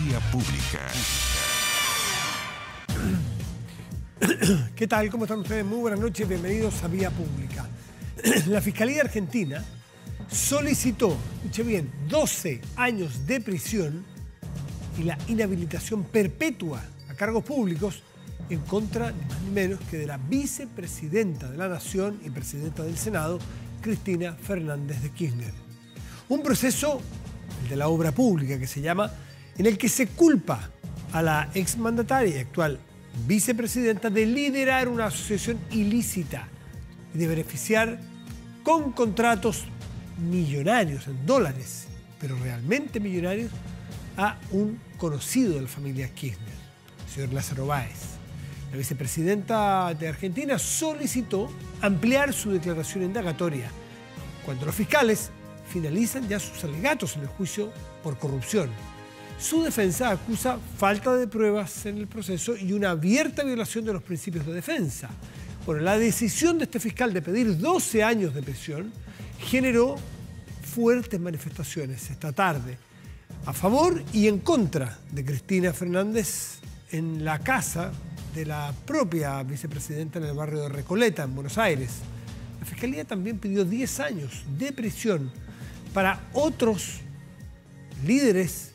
Vía Pública. ¿Qué tal? ¿Cómo están ustedes? Muy buenas noches, bienvenidos a Vía Pública. La Fiscalía Argentina solicitó, escuche bien, 12 años de prisión y la inhabilitación perpetua a cargos públicos en contra, ni más ni menos, que de la vicepresidenta de la Nación y presidenta del Senado, Cristina Fernández de Kirchner. Un proceso, el de la obra pública que se llama, en el que se culpa a la exmandataria y actual vicepresidenta de liderar una asociación ilícita y de beneficiar con contratos millonarios en dólares, pero realmente millonarios, a un conocido de la familia Kirchner, el señor Lázaro Báez. La vicepresidenta de Argentina solicitó ampliar su declaración indagatoria cuando los fiscales finalizan ya sus alegatos en el juicio por corrupción. Su defensa acusa falta de pruebas en el proceso y una abierta violación de los principios de defensa. Bueno, la decisión de este fiscal de pedir 12 años de prisión generó fuertes manifestaciones esta tarde a favor y en contra de Cristina Fernández en la casa de la propia vicepresidenta en el barrio de Recoleta, en Buenos Aires. La Fiscalía también pidió 10 años de prisión para otros líderes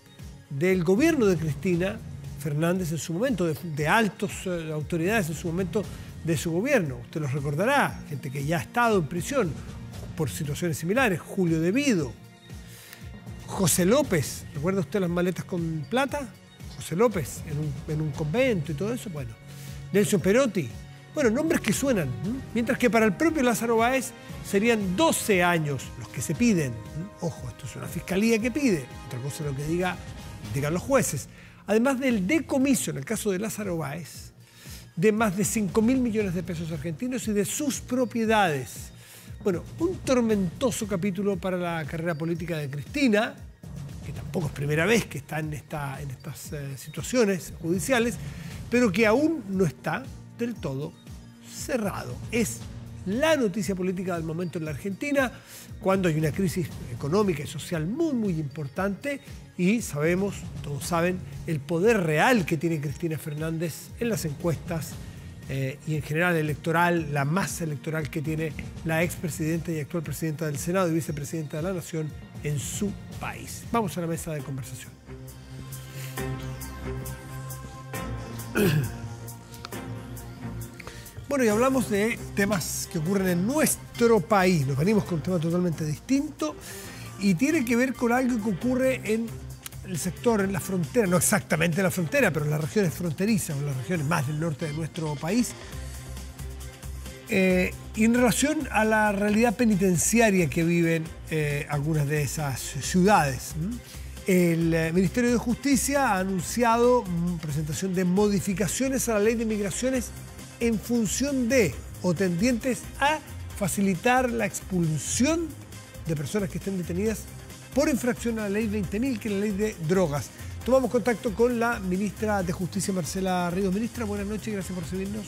del gobierno de Cristina Fernández en su momento, de altas autoridades en su momento de su gobierno. Usted los recordará, gente que ya ha estado en prisión por situaciones similares. Julio De Vido, José López, ¿recuerda usted las maletas con plata? José López en un convento y todo eso. Bueno, Nelson Perotti. Bueno, nombres que suenan, ¿no? Mientras que para el propio Lázaro Báez serían 12 años los que se piden. Ojo, esto es una fiscalía que pide, otra cosa es lo que digan los jueces. Además del decomiso, en el caso de Lázaro Báez, de más de 5.000 millones de pesos argentinos y de sus propiedades. Bueno, un tormentoso capítulo para la carrera política de Cristina, que tampoco es primera vez que está en estas situaciones judiciales, pero que aún no está del todo cerrado. Es la noticia política del momento en la Argentina, cuando hay una crisis económica y social muy, muy importante y sabemos, todos saben, el poder real que tiene Cristina Fernández en las encuestas y en general electoral, la masa electoral que tiene la expresidenta y actual presidenta del Senado y vicepresidenta de la Nación en su país. Vamos a la mesa de conversación. Bueno, y hablamos de temas que ocurren en nuestro país. Nos venimos con un tema totalmente distinto y tiene que ver con algo que ocurre en el sector, en la frontera, no exactamente en la frontera, pero en las regiones fronterizas, o en las regiones más del norte de nuestro país. Y en relación a la realidad penitenciaria que viven algunas de esas ciudades. El Ministerio de Justicia ha anunciado presentación de modificaciones a la Ley de Migraciones en función de o tendientes a facilitar la expulsión de personas que estén detenidas por infracción a la Ley 20.000, que es la Ley de Drogas. Tomamos contacto con la Ministra de Justicia, Marcela Ríos. Ministra, buenas noches y gracias por recibirnos.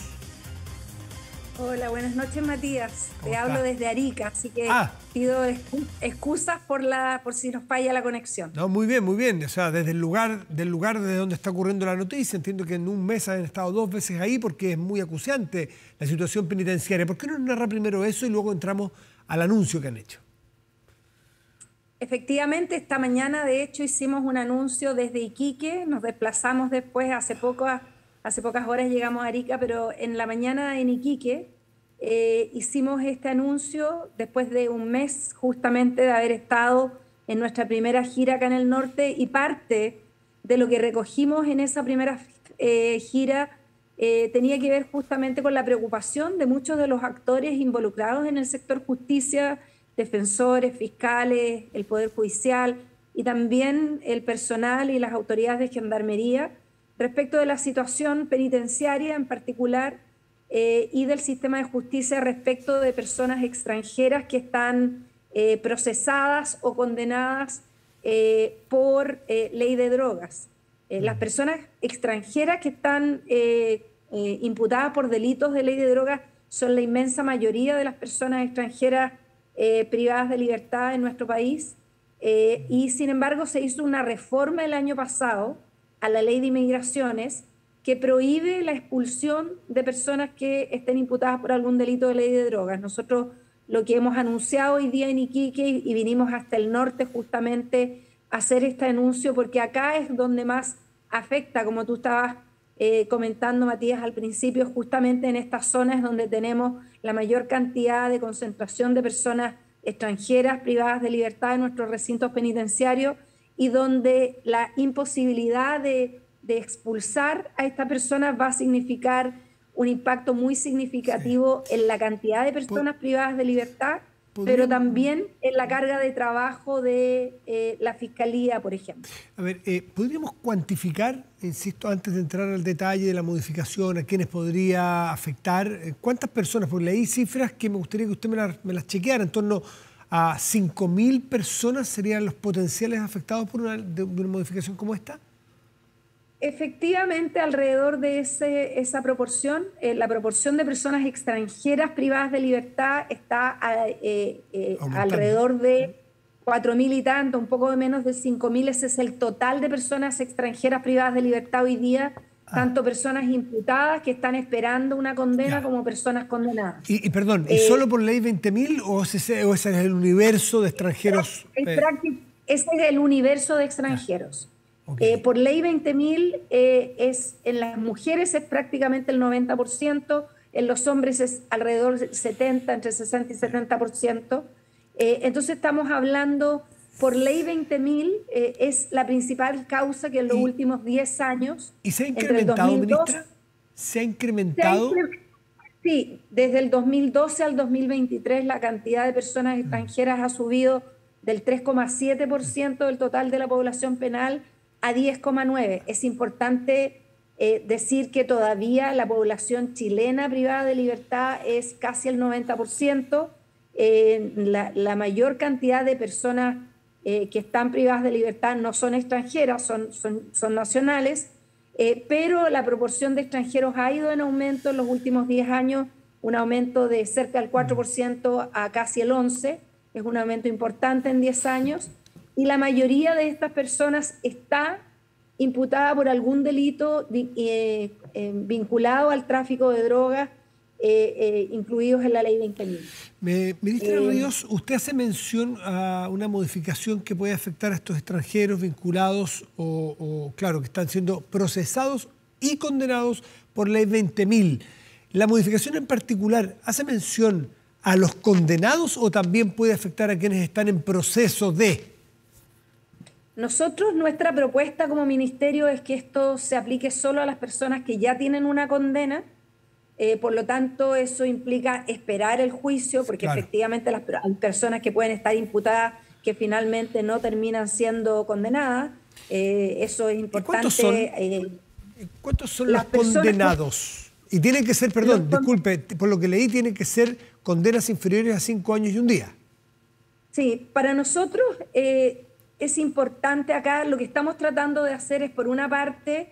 Hola, buenas noches, Matías. Te hablo desde Arica, así que pido excusas por si nos falla la conexión. No, muy bien, muy bien. O sea, desde el lugar desde donde está ocurriendo la noticia, entiendo que en un mes han estado 2 veces ahí porque es muy acuciante la situación penitenciaria. ¿Por qué no nos narra primero eso y luego entramos al anuncio que han hecho? Efectivamente, esta mañana, de hecho, hicimos un anuncio desde Iquique. Nos desplazamos después, hace pocas horas llegamos a Arica, pero en la mañana en Iquique hicimos este anuncio después de un mes justamente de haber estado en nuestra primera gira acá en el norte, y parte de lo que recogimos en esa primera gira tenía que ver justamente con la preocupación de muchos de los actores involucrados en el sector justicia, defensores, fiscales, el Poder Judicial y también el personal y las autoridades de Gendarmería respecto de la situación penitenciaria en particular y del sistema de justicia respecto de personas extranjeras que están procesadas o condenadas por ley de drogas. Las personas extranjeras que están imputadas por delitos de ley de drogas son la inmensa mayoría de las personas extranjeras privadas de libertad en nuestro país, y sin embargo se hizo una reforma el año pasado a la ley de inmigraciones que prohíbe la expulsión de personas que estén imputadas por algún delito de ley de drogas. Nosotros lo que hemos anunciado hoy día en Iquique, y vinimos hasta el norte justamente a hacer este anuncio, porque acá es donde más afecta, como tú estabas comentando, Matías, al principio, justamente en estas zonas donde tenemos la mayor cantidad de concentración de personas extranjeras privadas de libertad en nuestros recintos penitenciarios, y donde la imposibilidad de expulsar a estas personas va a significar un impacto muy significativo en la cantidad de personas privadas de libertad, pero también en la carga de trabajo de la Fiscalía, por ejemplo. A ver, ¿podríamos cuantificar, insisto, antes de entrar al detalle de la modificación, a quiénes podría afectar? ¿Cuántas personas? Porque leí cifras que me gustaría que usted me las chequeara. En torno a 5.000 personas serían los potenciales afectados por una modificación como esta. Efectivamente, alrededor de esa proporción, la proporción de personas extranjeras privadas de libertad está alrededor de 4.000 y tanto, un poco de menos de 5.000. Ese es el total de personas extranjeras privadas de libertad hoy día, tanto personas imputadas que están esperando una condena como personas condenadas. Y perdón, ¿y solo por ley 20.000 o ese es el universo de extranjeros? Ese es el universo de extranjeros. Okay. Por ley 20.000 en las mujeres es prácticamente el 90%, en los hombres es alrededor del 70%, entre 60 y 70%. Entonces estamos hablando, por ley 20.000 es la principal causa que en los últimos 10 años... ¿Y se ha incrementado, entre el 2002, ministra? ¿Se ha incrementado? Sí, desde el 2012 al 2023 la cantidad de personas extranjeras ha subido del 3,7% del total de la población penal a 10,9%. Es importante decir que todavía la población chilena privada de libertad es casi el 90%. La mayor cantidad de personas que están privadas de libertad no son extranjeras, son nacionales, pero la proporción de extranjeros ha ido en aumento en los últimos 10 años, un aumento de cerca del 4% a casi el 11%, es un aumento importante en 10 años. Y la mayoría de estas personas está imputada por algún delito vinculado al tráfico de drogas, incluidos en la ley 20.000. Ministra Ríos, usted hace mención a una modificación que puede afectar a estos extranjeros vinculados claro, que están siendo procesados y condenados por ley 20.000. ¿La modificación en particular hace mención a los condenados o también puede afectar a quienes están en proceso de...? Nosotros, nuestra propuesta como ministerio es que esto se aplique solo a las personas que ya tienen una condena. Por lo tanto, eso implica esperar el juicio, porque claro, efectivamente hay personas que pueden estar imputadas que finalmente no terminan siendo condenadas. Eso es importante. ¿Cuántos son los condenados? Y tienen que ser, perdón, disculpe, por lo que leí, tienen que ser condenas inferiores a 5 años y un día. Sí, para nosotros es importante acá, lo que estamos tratando de hacer es, por una parte,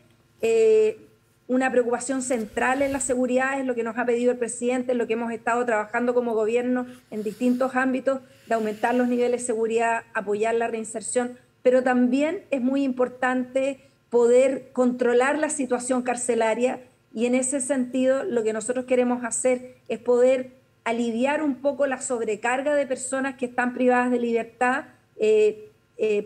una preocupación central en la seguridad, es lo que nos ha pedido el presidente, es lo que hemos estado trabajando como gobierno en distintos ámbitos, de aumentar los niveles de seguridad, apoyar la reinserción, pero también es muy importante poder controlar la situación carcelaria, y en ese sentido lo que nosotros queremos hacer es poder aliviar un poco la sobrecarga de personas que están privadas de libertad,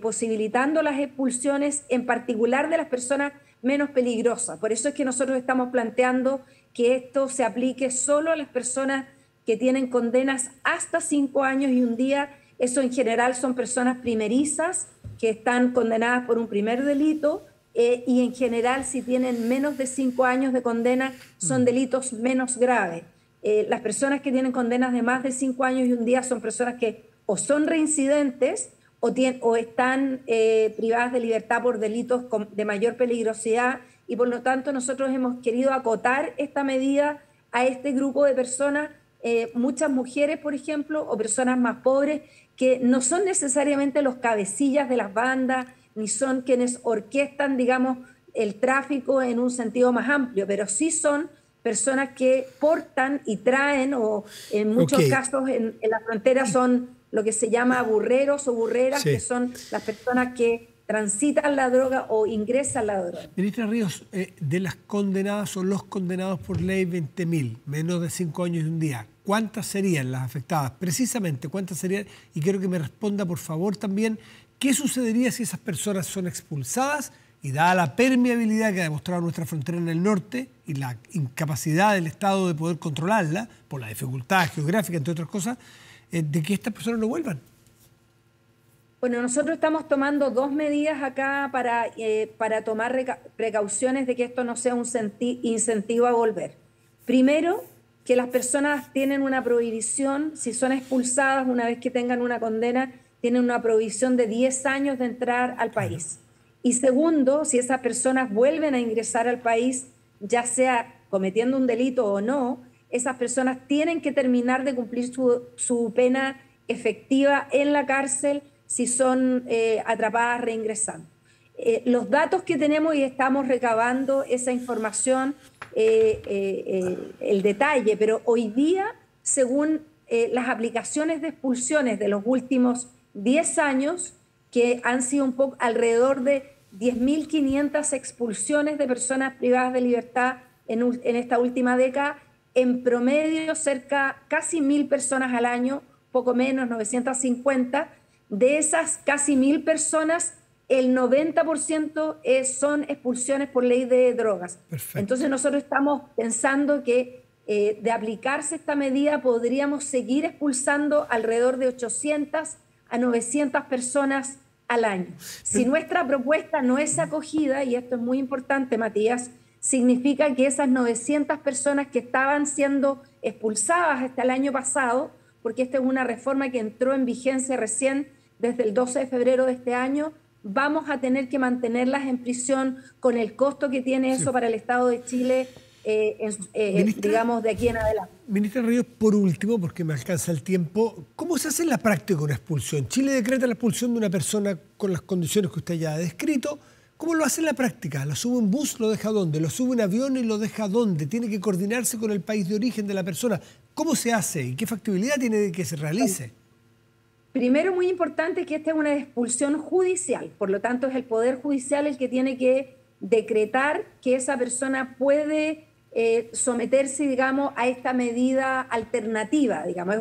posibilitando las expulsiones, en particular de las personas menos peligrosas. Por eso es que nosotros estamos planteando que esto se aplique solo a las personas que tienen condenas hasta 5 años y un día. Eso en general son personas primerizas que están condenadas por un primer delito, y en general si tienen menos de 5 años de condena son delitos menos graves. Las personas que tienen condenas de más de 5 años y un día son personas que o son reincidentes o están privadas de libertad por delitos de mayor peligrosidad, y por lo tanto nosotros hemos querido acotar esta medida a este grupo de personas, muchas mujeres, por ejemplo, o personas más pobres, que no son necesariamente los cabecillas de las bandas, ni son quienes orquestan, digamos, el tráfico en un sentido más amplio, pero sí son personas que portan y traen, o en muchos casos en la frontera son lo que se llama burreros o burreras, que son las personas que transitan la droga o ingresan la droga. Ministra Ríos, de las condenadas o los condenados por ley 20.000, menos de 5 años y un día, ¿cuántas serían las afectadas? Precisamente, ¿cuántas serían? Y quiero que me responda, por favor, también, ¿qué sucedería si esas personas son expulsadas? Y dada la permeabilidad que ha demostrado nuestra frontera en el norte y la incapacidad del Estado de poder controlarla, por la dificultad geográfica, entre otras cosas, de que estas personas no vuelvan. Bueno, nosotros estamos tomando 2 medidas acá para tomar precauciones de que esto no sea un incentivo a volver. Primero, que las personas tienen una prohibición, si son expulsadas una vez que tengan una condena, tienen una prohibición de 10 años de entrar al país. Y segundo, si esas personas vuelven a ingresar al país, ya sea cometiendo un delito o no, esas personas tienen que terminar de cumplir su pena efectiva en la cárcel si son atrapadas reingresando. Los datos que tenemos y estamos recabando esa información, el detalle, pero hoy día, según las aplicaciones de expulsiones de los últimos 10 años, que han sido un poco alrededor de 10.500 expulsiones de personas privadas de libertad en esta última década, en promedio casi 1.000 personas al año, poco menos, 950. De esas casi 1.000 personas, el 90% son expulsiones por ley de drogas. Perfecto. Entonces nosotros estamos pensando que de aplicarse esta medida podríamos seguir expulsando alrededor de 800 a 900 personas al año. Si nuestra propuesta no es acogida, y esto es muy importante, Matías, significa que esas 900 personas que estaban siendo expulsadas hasta el año pasado, porque esta es una reforma que entró en vigencia recién desde el 12 de febrero de este año, vamos a tener que mantenerlas en prisión con el costo que tiene eso para el Estado de Chile, digamos, de aquí en adelante. Ministra Ríos, por último, porque me alcanza el tiempo, ¿cómo se hace en la práctica una expulsión? Chile decreta la expulsión de una persona con las condiciones que usted ya ha descrito. ¿Cómo lo hace en la práctica? ¿Lo sube en bus? ¿Lo deja dónde? ¿Lo sube en avión y lo deja dónde? ¿Tiene que coordinarse con el país de origen de la persona? ¿Cómo se hace y qué factibilidad tiene de que se realice? Primero, muy importante que esta es una expulsión judicial, por lo tanto es el Poder Judicial el que tiene que decretar que esa persona puede someterse, digamos, a esta medida alternativa, digamos,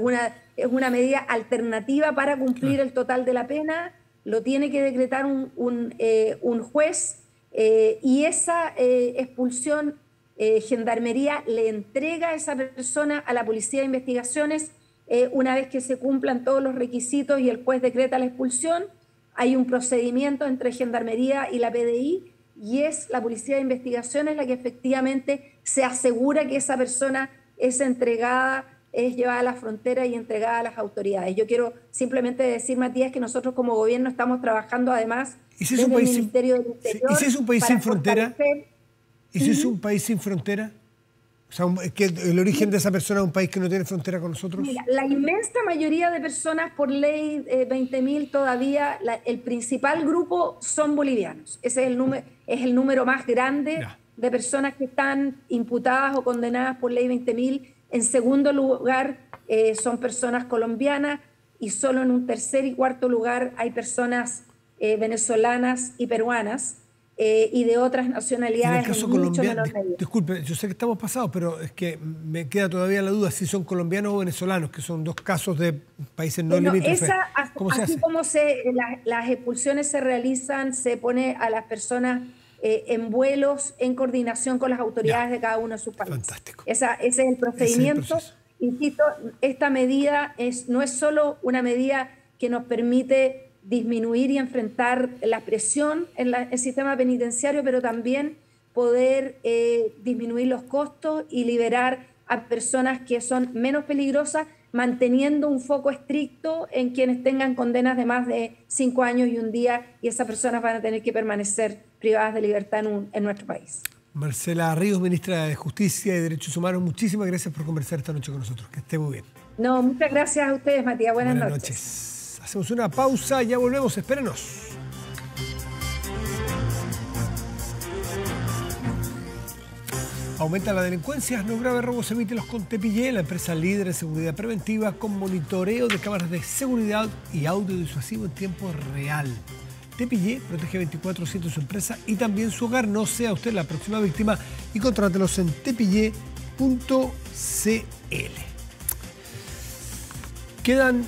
es una medida alternativa para cumplir el total de la pena, lo tiene que decretar un juez y esa expulsión, Gendarmería le entrega a esa persona a la Policía de Investigaciones una vez que se cumplan todos los requisitos y el juez decreta la expulsión. Hay un procedimiento entre Gendarmería y la PDI y es la Policía de Investigaciones la que efectivamente se asegura que esa persona es entregada, es llevada a la frontera y entregada a las autoridades. Yo quiero simplemente decir, Matías, que nosotros como gobierno estamos trabajando además desde el Ministerio del Interior. ¿Y si es un país sin frontera? ¿Y si es un país sin frontera? O sea, que el origen de esa persona es un país que no tiene frontera con nosotros. Mira, la inmensa mayoría de personas por ley 20.000 todavía, el principal grupo son bolivianos. Ese es el número más grande de personas que están imputadas o condenadas por ley 20.000. En segundo lugar son personas colombianas y solo en un tercer y cuarto lugar hay personas venezolanas y peruanas. Y de otras nacionalidades. En el caso colombiano, disculpe, yo sé que estamos pasados, pero es que me queda todavía la duda si son colombianos o venezolanos, que son dos casos de países no limítrofes. ¿Cómo se hace? Así como las expulsiones se realizan, se pone a las personas en vuelos en coordinación con las autoridades de cada uno de sus países. Fantástico. Ese es el procedimiento. Insisto, esta medida no es solo una medida que nos permite disminuir y enfrentar la presión en el sistema penitenciario, pero también poder disminuir los costos y liberar a personas que son menos peligrosas, manteniendo un foco estricto en quienes tengan condenas de más de 5 años y un día, y esas personas van a tener que permanecer privadas de libertad en nuestro país. Marcela Ríos, ministra de Justicia y Derechos Humanos, muchísimas gracias por conversar esta noche con nosotros. Que esté muy bien. No, muchas gracias a ustedes, Matías. Buenas noches. Hacemos una pausa, ya volvemos, espérenos. Aumenta la delincuencia, no grave robos emite los Contepillé, la empresa líder en seguridad preventiva con monitoreo de cámaras de seguridad y audio disuasivo en tiempo real. Tepillé, protege 24/7 su empresa y también su hogar. No sea usted la próxima víctima y contrátelos en tepillé.cl. Quedan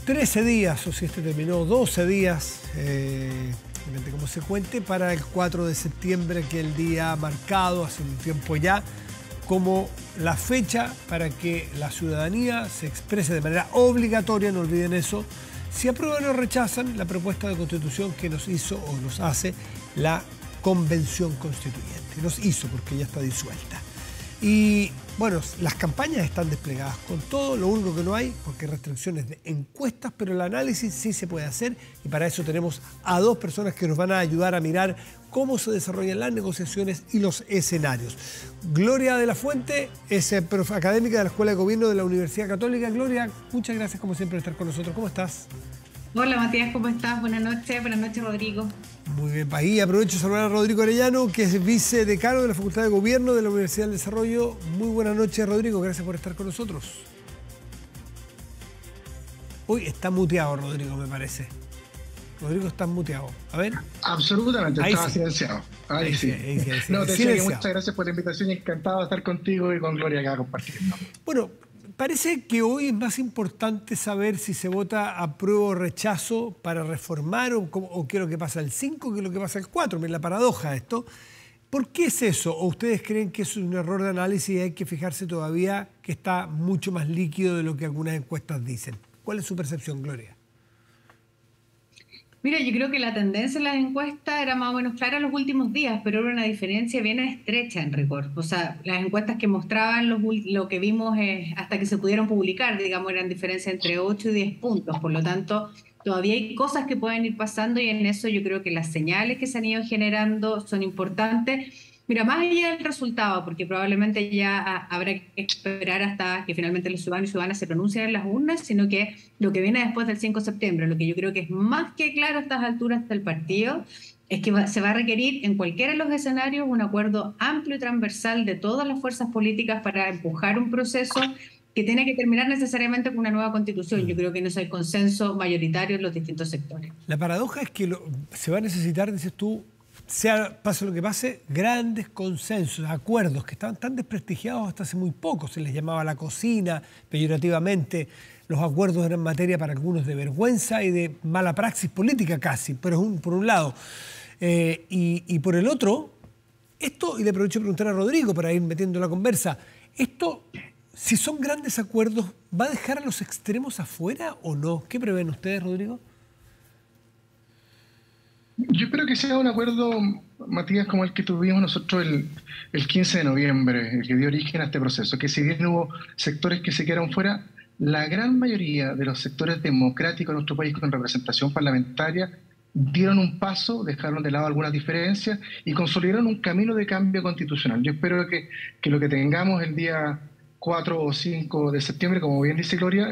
13 días, o si este terminó, 12 días, depende cómo se cuente, para el 4 de septiembre, que es el día marcado hace un tiempo ya como la fecha para que la ciudadanía se exprese de manera obligatoria, no olviden eso, si aprueban o rechazan la propuesta de constitución que nos hizo o nos hace la Convención Constituyente. Nos hizo porque ya está disuelta. Y bueno, las campañas están desplegadas con todo, lo único que no hay, porque hay restricciones de encuestas, pero el análisis sí se puede hacer y para eso tenemos a dos personas que nos van a ayudar a mirar cómo se desarrollan las negociaciones y los escenarios. Gloria de la Fuente es académica de la Escuela de Gobierno de la Universidad Católica. Gloria, muchas gracias como siempre por estar con nosotros. ¿Cómo estás? Hola Matías, ¿cómo estás? Buenas noches Rodrigo. Muy bien, ahí aprovecho de saludar a Rodrigo Arellano, que es vicedecano de la Facultad de Gobierno de la Universidad del Desarrollo. Muy buenas noches, Rodrigo, gracias por estar con nosotros. Uy, está muteado, Rodrigo, me parece. Rodrigo, está muteado. A ver. Absolutamente, ahí estaba sí. silenciado. Ahí sí. No, te decía que muchas gracias por la invitación y encantado de estar contigo y con Gloria acá compartiendo. Bueno, parece que hoy es más importante saber si se vota apruebo o rechazo para reformar o qué es lo que pasa el 5 que es lo que pasa el 4. Miren la paradoja de esto. ¿Por qué es eso? ¿O ustedes creen que es un error de análisis y hay que fijarse todavía que está mucho más líquido de lo que algunas encuestas dicen? ¿Cuál es su percepción, Gloria? Mira, yo creo que la tendencia en las encuestas era más o menos clara en los últimos días, pero era una diferencia bien estrecha en rigor. O sea, las encuestas que mostraban lo que vimos hasta que se pudieron publicar, digamos, eran diferencias entre 8 y 10 puntos. Por lo tanto, todavía hay cosas que pueden ir pasando y en eso yo creo que las señales que se han ido generando son importantes. Mira, más allá del resultado, porque probablemente ya habrá que esperar hasta que finalmente los ciudadanos y ciudadanas se pronuncien en las urnas, sino que lo que viene después del 5 de septiembre, lo que yo creo que es más que claro a estas alturas del partido, es que se va a requerir en cualquiera de los escenarios un acuerdo amplio y transversal de todas las fuerzas políticas para empujar un proceso que tiene que terminar necesariamente con una nueva constitución. Yo creo que no hay consenso mayoritario en los distintos sectores. La paradoja es que se va a necesitar, dices tú, pase lo que pase, grandes consensos, acuerdos que estaban tan desprestigiados hasta hace muy poco. Se les llamaba la cocina, peyorativamente. Los acuerdos eran materia para algunos de vergüenza y de mala praxis política casi, pero por un lado. Y por el otro, esto, y le aprovecho de preguntar a Rodrigo para ir metiendo la conversa, esto, si son grandes acuerdos, ¿va a dejar a los extremos afuera o no? ¿Qué prevén ustedes, Rodrigo? Yo espero que sea un acuerdo, Matías, como el que tuvimos nosotros el 15 de noviembre, el que dio origen a este proceso, que si bien hubo sectores que se quedaron fuera, la gran mayoría de los sectores democráticos de nuestro país con representación parlamentaria dieron un paso, dejaron de lado algunas diferencias y consolidaron un camino de cambio constitucional. Yo espero que lo que tengamos el día 4 o 5 de septiembre, como bien dice Gloria,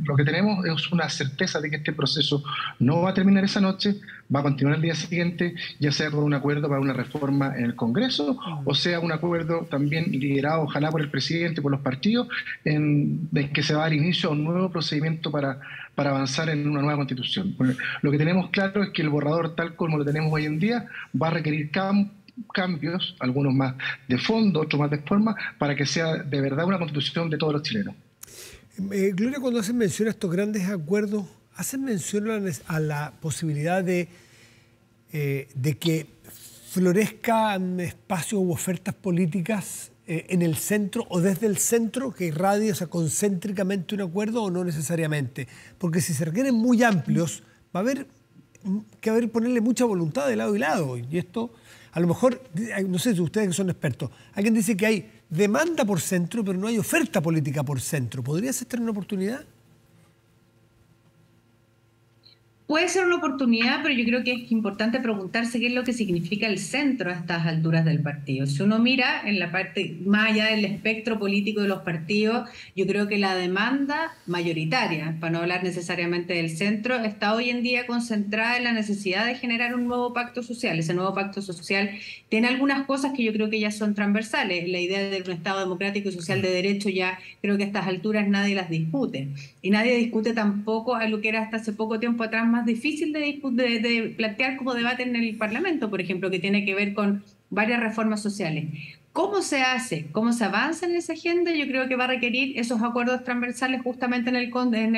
lo que tenemos es una certeza de que este proceso no va a terminar esa noche, va a continuar el día siguiente, ya sea con un acuerdo para una reforma en el Congreso, o sea un acuerdo también liderado, ojalá por el presidente, por los partidos, de que se va a dar inicio a un nuevo procedimiento para avanzar en una nueva constitución. Lo que tenemos claro es que el borrador, tal como lo tenemos hoy en día, va a requerir cambios, algunos más de fondo, otros más de forma, para que sea de verdad una constitución de todos los chilenos. Gloria, cuando hacen mención a estos grandes acuerdos, hacen mención a la posibilidad de que florezcan espacios u ofertas políticas en el centro o desde el centro que irradie, o sea, concéntricamente un acuerdo o no necesariamente. Porque si se requieren muy amplios, va a haber que ponerle mucha voluntad de lado y lado. Y esto, a lo mejor, no sé si ustedes que son expertos, alguien dice que hay demanda por centro, pero no hay oferta política por centro. ¿Podría ser esta una oportunidad? Puede ser una oportunidad, pero yo creo que es importante preguntarse qué es lo que significa el centro a estas alturas del partido. Si uno mira en la parte más allá del espectro político de los partidos, yo creo que la demanda mayoritaria, para no hablar necesariamente del centro, está hoy en día concentrada en la necesidad de generar un nuevo pacto social. Ese nuevo pacto social tiene algunas cosas que yo creo que ya son transversales. La idea de un Estado democrático y social de derecho ya creo que a estas alturas nadie las discute. Y nadie discute tampoco algo que era hasta hace poco tiempo atrás más más difícil de plantear como debate en el Parlamento, por ejemplo, que tiene que ver con varias reformas sociales. ¿Cómo se hace? ¿Cómo se avanza en esa agenda? Yo creo que va a requerir esos acuerdos transversales justamente en el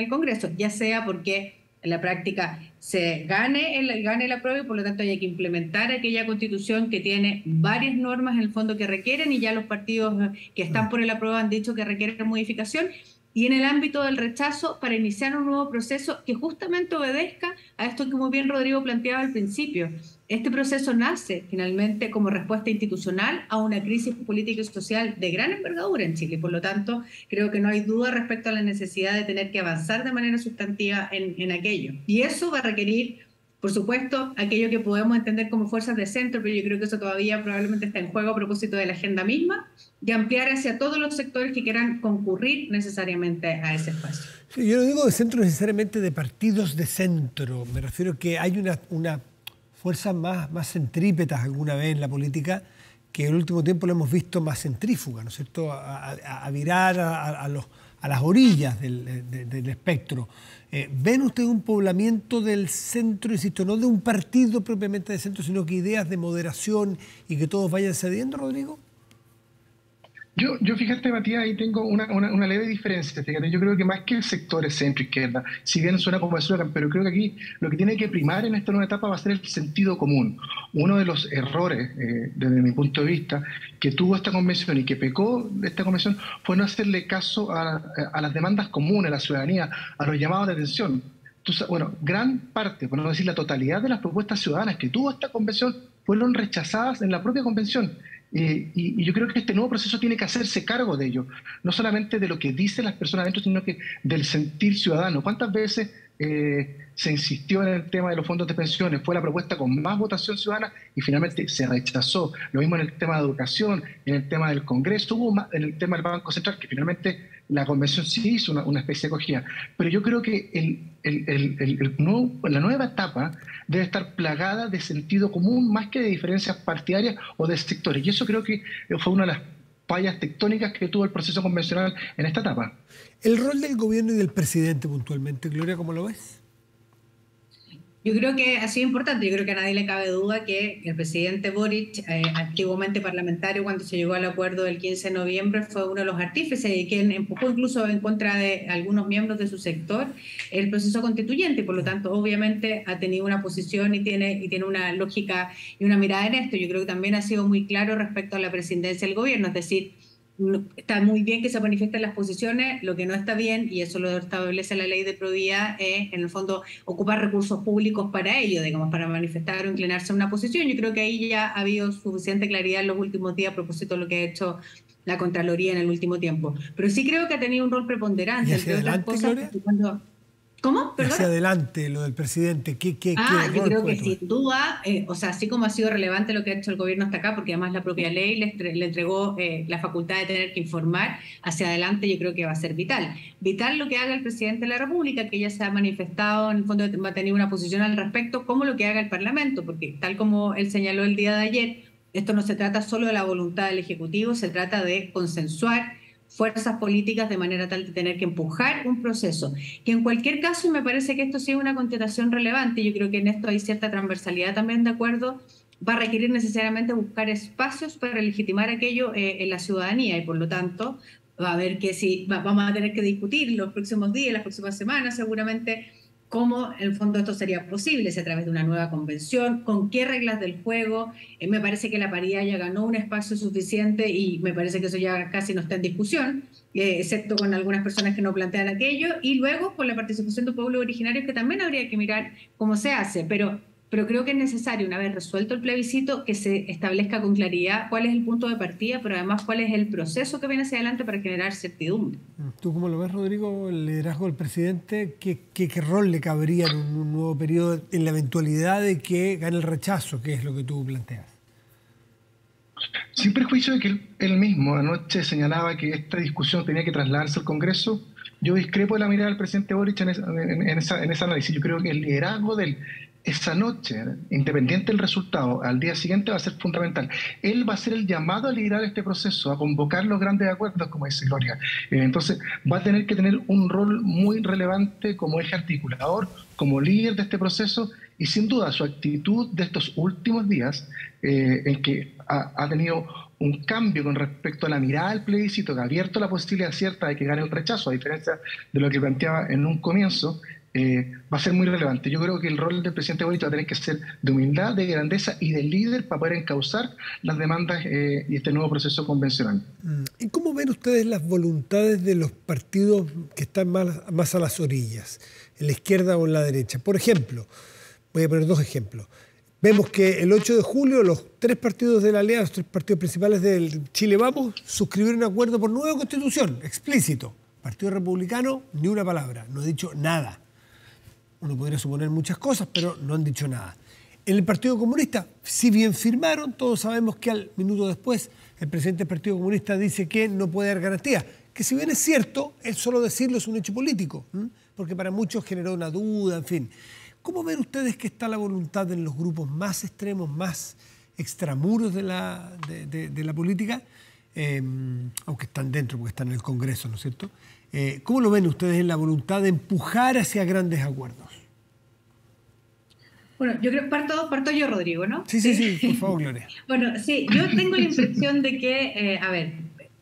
Congreso, ya sea porque en la práctica se gane el apruebo y por lo tanto hay que implementar aquella constitución que tiene varias normas en el fondo que requieren y ya los partidos que están por el apruebo han dicho que requieren modificación, y en el ámbito del rechazo para iniciar un nuevo proceso que justamente obedezca a esto que muy bien Rodrigo planteaba al principio. Este proceso nace finalmente como respuesta institucional a una crisis política y social de gran envergadura en Chile. Por lo tanto, creo que no hay duda respecto a la necesidad de tener que avanzar de manera sustantiva en aquello. Y eso va a requerir, por supuesto, aquello que podemos entender como fuerzas de centro, pero yo creo que eso todavía probablemente está en juego a propósito de la agenda misma, de ampliar hacia todos los sectores que quieran concurrir necesariamente a ese espacio. Sí, yo no digo de centro necesariamente de partidos de centro, me refiero a que hay una fuerzas más centrípetas alguna vez en la política, que en el último tiempo lo hemos visto más centrífuga, ¿no es cierto?, a virar a las orillas del espectro. ¿Ven ustedes un poblamiento del centro, insisto, no de un partido propiamente de centro, sino que ideas de moderación y que todos vayan cediendo, Rodrigo? Yo fíjate, Matías, ahí tengo una leve diferencia. Fíjate, yo creo que más que el sector centro-izquierda, si bien suena como eslogan, pero creo que aquí lo que tiene que primar en esta nueva etapa va a ser el sentido común. Uno de los errores, desde mi punto de vista, que tuvo esta convención y que pecó esta convención fue no hacerle caso a las demandas comunes, a la ciudadanía, a los llamados de atención. Entonces, bueno, gran parte, por no decir la totalidad de las propuestas ciudadanas que tuvo esta convención fueron rechazadas en la propia convención. Y yo creo que este nuevo proceso tiene que hacerse cargo de ello, no solamente de lo que dicen las personas adentro, sino que del sentir ciudadano. ¿Cuántas veces se insistió en el tema de los fondos de pensiones? Fue la propuesta con más votación ciudadana y finalmente se rechazó. Lo mismo en el tema de educación, en el tema del Congreso, hubo más en el tema del Banco Central, que finalmente la convención sí hizo una especie de acogida. Pero yo creo que la nueva etapa debe estar plagada de sentido común más que de diferencias partidarias o de sectores. Y eso creo que fue una de las fallas tectónicas que tuvo el proceso convencional en esta etapa. El rol del gobierno y del presidente puntualmente, Gloria, ¿cómo lo ves? Yo creo que ha sido importante, yo creo que a nadie le cabe duda que el presidente Boric, antiguamente parlamentario, cuando se llegó al acuerdo del 15 de noviembre, fue uno de los artífices y quien empujó incluso en contra de algunos miembros de su sector el proceso constituyente, y por lo tanto obviamente ha tenido una posición y tiene una lógica y una mirada en esto. Yo creo que también ha sido muy claro respecto a la presidencia del gobierno, es decir, está muy bien que se manifiesten las posiciones, lo que no está bien, y eso lo establece la ley de probidad, es en el fondo ocupar recursos públicos para ello, digamos, para manifestar o inclinarse a una posición. Yo creo que ahí ya ha habido suficiente claridad en los últimos días a propósito de lo que ha hecho la Contraloría en el último tiempo. Pero sí creo que ha tenido un rol preponderante, entre otras cosas. ¿Cómo? ¿Perdón? Hacia adelante, lo del presidente. ¿Qué yo creo que sin duda, o sea, así como ha sido relevante lo que ha hecho el gobierno hasta acá, porque además la propia ley le entregó la facultad de tener que informar, hacia adelante yo creo que va a ser vital. Vital lo que haga el presidente de la República, que ya se ha manifestado, en el fondo va a tener una posición al respecto, como lo que haga el Parlamento, porque tal como él señaló el día de ayer, esto no se trata solo de la voluntad del Ejecutivo, se trata de consensuar fuerzas políticas de manera tal de tener que empujar un proceso, que en cualquier caso me parece que esto sí es una contestación relevante. Yo creo que en esto hay cierta transversalidad también, de acuerdo, va a requerir necesariamente buscar espacios para legitimar aquello en la ciudadanía, y por lo tanto va a haber que vamos a tener que discutir los próximos días, las próximas semanas seguramente, cómo en el fondo esto sería posible, si a través de una nueva convención, con qué reglas del juego. Me parece que la paridad ya ganó un espacio suficiente y me parece que eso ya casi no está en discusión, excepto con algunas personas que no plantean aquello, y luego con la participación de pueblos originarios, que también habría que mirar cómo se hace, pero creo que es necesario, una vez resuelto el plebiscito, que se establezca con claridad cuál es el punto de partida, pero además cuál es el proceso que viene hacia adelante para generar certidumbre. ¿Tú cómo lo ves, Rodrigo, el liderazgo del presidente? ¿Qué rol le cabría en un nuevo periodo en la eventualidad de que gane el rechazo, que es lo que tú planteas? Sin perjuicio de que él mismo anoche señalaba que esta discusión tenía que trasladarse al Congreso, yo discrepo de la mirada del presidente Boric en ese análisis. Yo creo que el liderazgo de él esa noche, independiente del resultado, al día siguiente va a ser fundamental. Él va a ser el llamado a liderar este proceso, a convocar los grandes acuerdos, como dice Gloria. Entonces, va a tener que tener un rol muy relevante como eje articulador, como líder de este proceso, y sin duda su actitud de estos últimos días, en que ha tenido un cambio con respecto a la mirada al plebiscito, que ha abierto la posibilidad cierta de que gane un rechazo, a diferencia de lo que planteaba en un comienzo, va a ser muy relevante. Yo creo que el rol del presidente Boric va a tener que ser de humildad, de grandeza y de líder para poder encauzar las demandas y este nuevo proceso convencional. ¿Y cómo ven ustedes las voluntades de los partidos que están más a las orillas, en la izquierda o en la derecha? Por ejemplo, voy a poner dos ejemplos. Vemos que el 8 de julio los tres partidos de la Alianza, los tres partidos principales del Chile Vamos, suscribieron un acuerdo por nueva constitución, explícito. Partido Republicano, ni una palabra, no ha dicho nada. Uno podría suponer muchas cosas, pero no han dicho nada. En el Partido Comunista, si bien firmaron, todos sabemos que al minuto después el presidente del Partido Comunista dice que no puede dar garantía. Que si bien es cierto, el solo decirlo es un hecho político, porque para muchos generó una duda, en fin. ¿Cómo ven ustedes que está la voluntad en los grupos más extremos, más extramuros de la política? Aunque están dentro, porque están en el Congreso, ¿no es cierto? ¿Cómo lo ven ustedes en la voluntad de empujar hacia grandes acuerdos? Bueno, yo creo, parto yo, Rodrigo, ¿no? Sí, por favor, Gloria. Bueno, sí, yo tengo la impresión de que,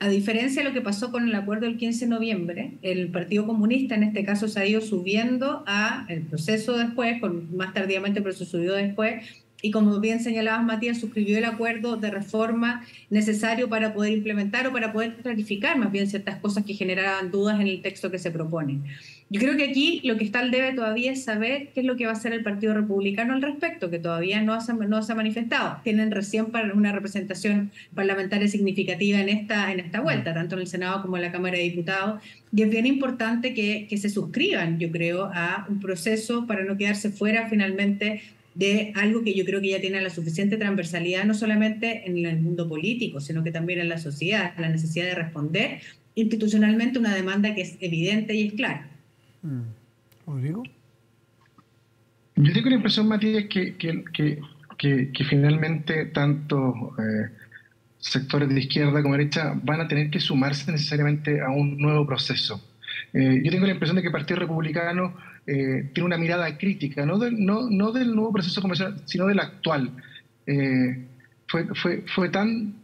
a diferencia de lo que pasó con el acuerdo del 15 de noviembre, el Partido Comunista en este caso se ha ido subiendo a el proceso después, más tardíamente, pero se subió después, y como bien señalabas, Matías, suscribió el acuerdo de reforma necesario para poder implementar o para poder clarificar más bien ciertas cosas que generaban dudas en el texto que se propone. Yo creo que aquí lo que está al debe todavía es saber qué es lo que va a hacer el Partido Republicano al respecto, que todavía no se ha manifestado. Tienen recién una representación parlamentaria significativa en esta vuelta, tanto en el Senado como en la Cámara de Diputados, y es bien importante que se suscriban, yo creo, a un proceso para no quedarse fuera finalmente de algo que yo creo que ya tiene la suficiente transversalidad, no solamente en el mundo político, sino que también en la sociedad, la necesidad de responder institucionalmente una demanda que es evidente y es clara. ¿Rodrigo? Yo tengo la impresión, Matías, que finalmente tanto sectores de izquierda como derecha van a tener que sumarse necesariamente a un nuevo proceso. Yo tengo la impresión de que el Partido Republicano tiene una mirada crítica, no del nuevo proceso convencional, sino del actual. Fue tan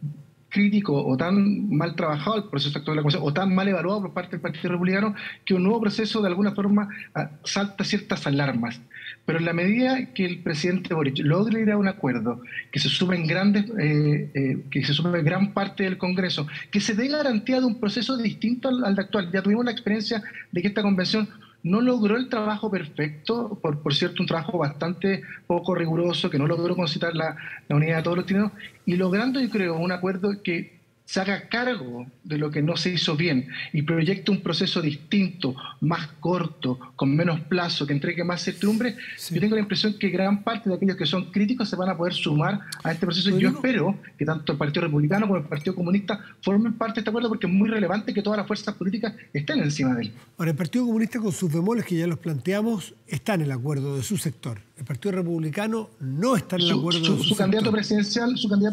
crítico o tan mal trabajado el proceso actual de la Convención, o tan mal evaluado por parte del Partido Republicano, que un nuevo proceso de alguna forma salta ciertas alarmas. Pero en la medida que el presidente Boric logre ir a un acuerdo, que se sumen gran parte del Congreso, que se dé garantía de un proceso distinto al de actual. Ya tuvimos la experiencia de que esta convención no logró el trabajo perfecto, por cierto, un trabajo bastante poco riguroso, que no logró concitar la unidad de todos los chilenos, y logrando, yo creo, un acuerdo que se haga cargo de lo que no se hizo bien y proyecte un proceso distinto, más corto, con menos plazo, que entregue más certidumbre. Sí. Yo tengo la impresión que gran parte de aquellos que son críticos se van a poder sumar a este proceso. Y yo espero que tanto el Partido Republicano como el Partido Comunista formen parte de este acuerdo, porque es muy relevante que todas las fuerzas políticas estén encima de él. Ahora, el Partido Comunista, con sus bemoles que ya los planteamos, está en el acuerdo de su sector. El Partido Republicano no está en el acuerdo de su sector. Su candidato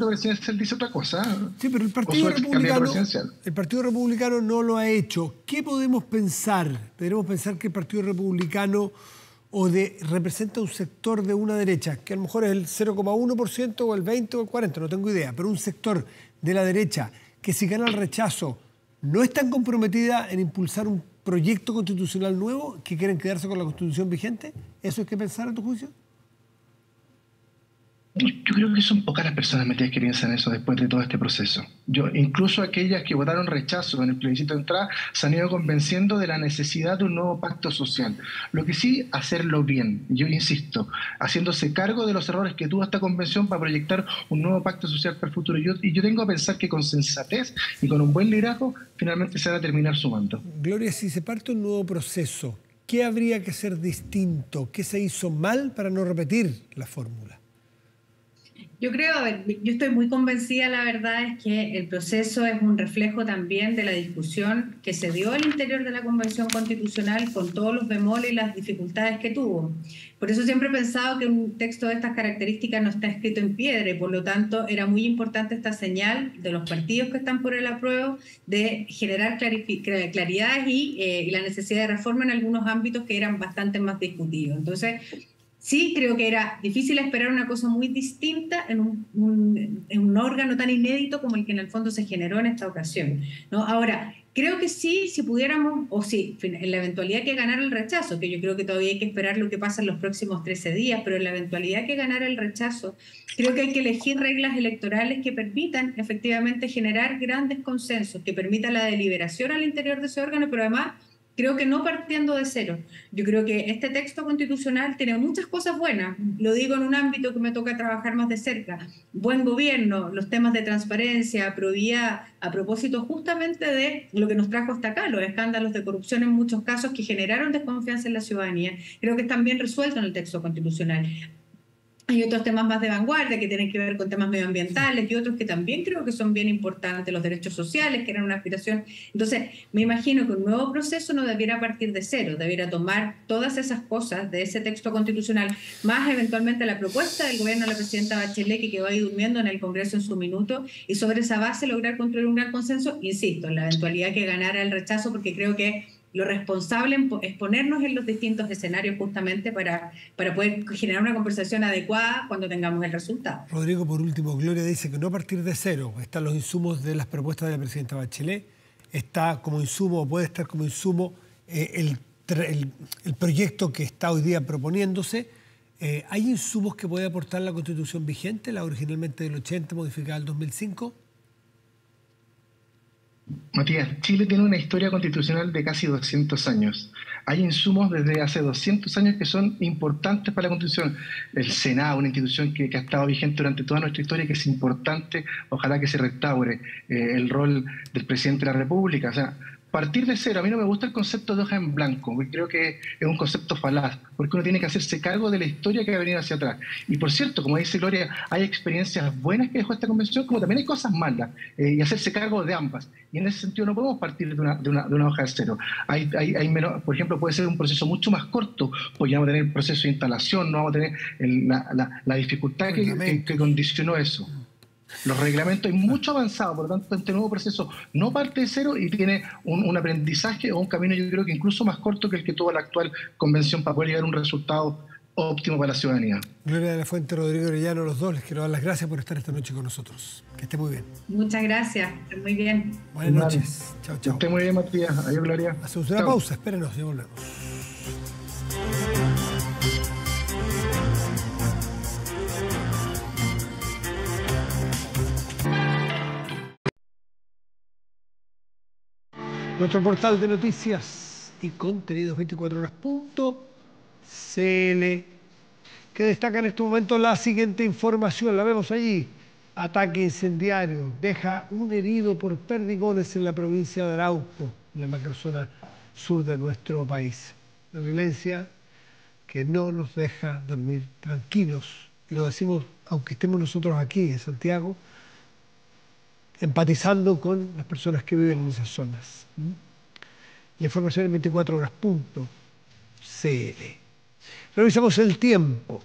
presidencial dice otra cosa. Sí, pero el Partido Republicano no lo ha hecho. ¿Qué podemos pensar? ¿Podemos pensar que el Partido Republicano representa un sector de una derecha, que a lo mejor es el 0,1% o el 20% o el 40%, no tengo idea, pero un sector de la derecha que si gana el rechazo no es tan comprometida en impulsar un proyecto constitucional nuevo, que quieren quedarse con la Constitución vigente? ¿Eso es que pensar, a tu juicio? Yo creo que son pocas las personas, Matías, que piensan eso después de todo este proceso. Incluso aquellas que votaron rechazo en el plebiscito de entrada se han ido convenciendo de la necesidad de un nuevo pacto social. Lo que sí, hacerlo bien, yo insisto, haciéndose cargo de los errores que tuvo esta convención para proyectar un nuevo pacto social para el futuro. Y yo tengo a pensar que con sensatez y con un buen liderazgo finalmente se va a terminar sumando. Gloria, si se parte un nuevo proceso, ¿qué habría que hacer distinto? ¿Qué se hizo mal para no repetir la fórmula? Yo creo, a ver, yo estoy muy convencida, la verdad es que el proceso es un reflejo también de la discusión que se dio al interior de la Convención Constitucional con todos los bemoles y las dificultades que tuvo. Por eso siempre he pensado que un texto de estas características no está escrito en piedra y por lo tanto era muy importante esta señal de los partidos que están por el apruebo de generar claridad y la necesidad de reforma en algunos ámbitos que eran bastante más discutidos. Entonces, sí, creo que era difícil esperar una cosa muy distinta en un órgano tan inédito como el que en el fondo se generó en esta ocasión, ¿no? Ahora, creo que sí, si pudiéramos, o sí, en la eventualidad que ganara el rechazo, que yo creo que todavía hay que esperar lo que pasa en los próximos 13 días, pero en la eventualidad que ganara el rechazo, creo que hay que elegir reglas electorales que permitan efectivamente generar grandes consensos, que permitan la deliberación al interior de ese órgano, pero además creo que no partiendo de cero. Yo creo que este texto constitucional tiene muchas cosas buenas. Lo digo en un ámbito que me toca trabajar más de cerca. Buen gobierno, los temas de transparencia, probidad, a propósito justamente de lo que nos trajo hasta acá, los escándalos de corrupción en muchos casos que generaron desconfianza en la ciudadanía. Creo que están bien resueltos en el texto constitucional. Hay otros temas más de vanguardia que tienen que ver con temas medioambientales y otros que también creo que son bien importantes, los derechos sociales, que eran una aspiración. Entonces, me imagino que un nuevo proceso no debiera partir de cero, debiera tomar todas esas cosas de ese texto constitucional, más eventualmente la propuesta del gobierno de la presidenta Bachelet, que quedó ahí durmiendo en el Congreso en su minuto, y sobre esa base lograr construir un gran consenso, insisto, en la eventualidad que ganara el rechazo, porque creo que lo responsable es ponernos en los distintos escenarios justamente para poder generar una conversación adecuada cuando tengamos el resultado. Rodrigo, por último, Gloria dice que no a partir de cero están los insumos de las propuestas de la presidenta Bachelet, está como insumo o puede estar como insumo el proyecto que está hoy día proponiéndose. ¿Hay insumos que puede aportar la Constitución vigente, la originalmente del 80, modificada del 2005? Matías, Chile tiene una historia constitucional de casi 200 años. Hay insumos desde hace 200 años que son importantes para la Constitución. El Senado, una institución que ha estado vigente durante toda nuestra historia y que es importante, ojalá que se restaure el rol del presidente de la República. O sea, partir de cero, a mí no me gusta el concepto de hoja en blanco, porque creo que es un concepto falaz, porque uno tiene que hacerse cargo de la historia que ha venido hacia atrás. Y por cierto, como dice Gloria, hay experiencias buenas que dejó esta convención, como también hay cosas malas, y hacerse cargo de ambas. Y en ese sentido no podemos partir de una hoja de cero. Hay menos, por ejemplo, puede ser un proceso mucho más corto, pues ya vamos a tener el proceso de instalación, no vamos a tener la dificultad que condicionó eso. Los reglamentos hay mucho avanzado, por lo tanto este nuevo proceso no parte de cero y tiene un aprendizaje o un camino, yo creo que incluso más corto que el que tuvo la actual convención para poder llegar a un resultado óptimo para la ciudadanía. Gloria de la Fuente, Rodrigo Orellano, los dos, les quiero dar las gracias por estar esta noche con nosotros. Que esté muy bien. Muchas gracias, muy bien. Buenas noches. Chao, chao. Que esté muy bien, Matías. Adiós, Gloria. Hacemos una pausa, espérenos, ya volvemos. Nuestro portal de noticias y contenidos 24horas.cl, que destaca en este momento la siguiente información. La vemos allí. Ataque incendiario deja un herido por perdigones en la provincia de Arauco, en la macrozona sur de nuestro país. La violencia que no nos deja dormir tranquilos. Y lo decimos aunque estemos nosotros aquí en Santiago, empatizando con las personas que viven en esas zonas. La información en 24horas.cl. Revisamos el tiempo.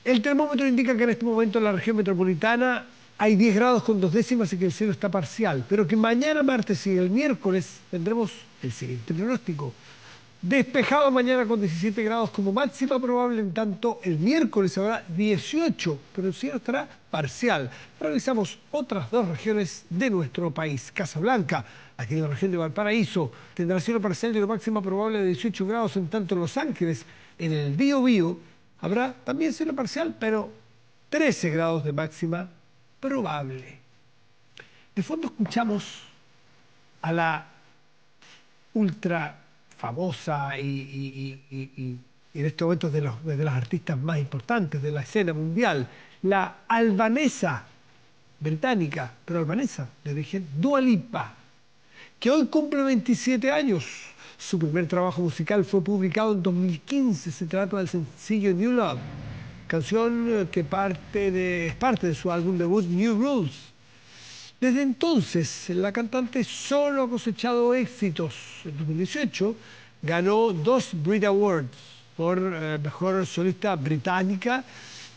El termómetro indica que en este momento en la región metropolitana hay 10 grados con 2 décimas y que el cielo está parcial, pero que mañana martes y el miércoles tendremos el siguiente pronóstico. Despejado mañana con 17 grados como máxima probable, en tanto el miércoles habrá 18, pero el cielo estará parcial. Revisamos otras dos regiones de nuestro país. Casablanca, aquí en la región de Valparaíso, tendrá cielo parcial y una máxima probable de 18 grados, en tanto Los Ángeles, en el Biobío, habrá también cielo parcial, pero 13 grados de máxima probable. De fondo escuchamos a la ultra famosa y en este momento de las artistas más importantes de la escena mundial, la albanesa británica, pero albanesa de origen, Dua Lipa, que hoy cumple 27 años. Su primer trabajo musical fue publicado en 2015, se trata del sencillo New Love. canción que es parte de su álbum debut New Rules. Desde entonces, la cantante solo ha cosechado éxitos. En 2018 ganó 2 Brit Awards por Mejor Solista Británica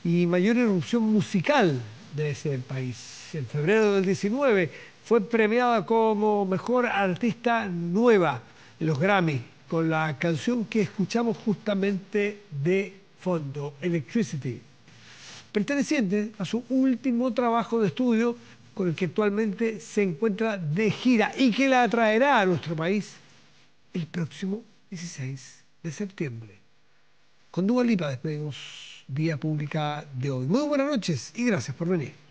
y Mayor Irrupción Musical de ese país. En febrero del 19 fue premiada como Mejor Artista Nueva en los Grammy con la canción que escuchamos justamente de fondo, Electricity, perteneciente a su último trabajo de estudio con el que actualmente se encuentra de gira y que la traerá a nuestro país el próximo 16 de septiembre. Con Dua Lipa despedimos Vía Pública de hoy. Muy buenas noches y gracias por venir.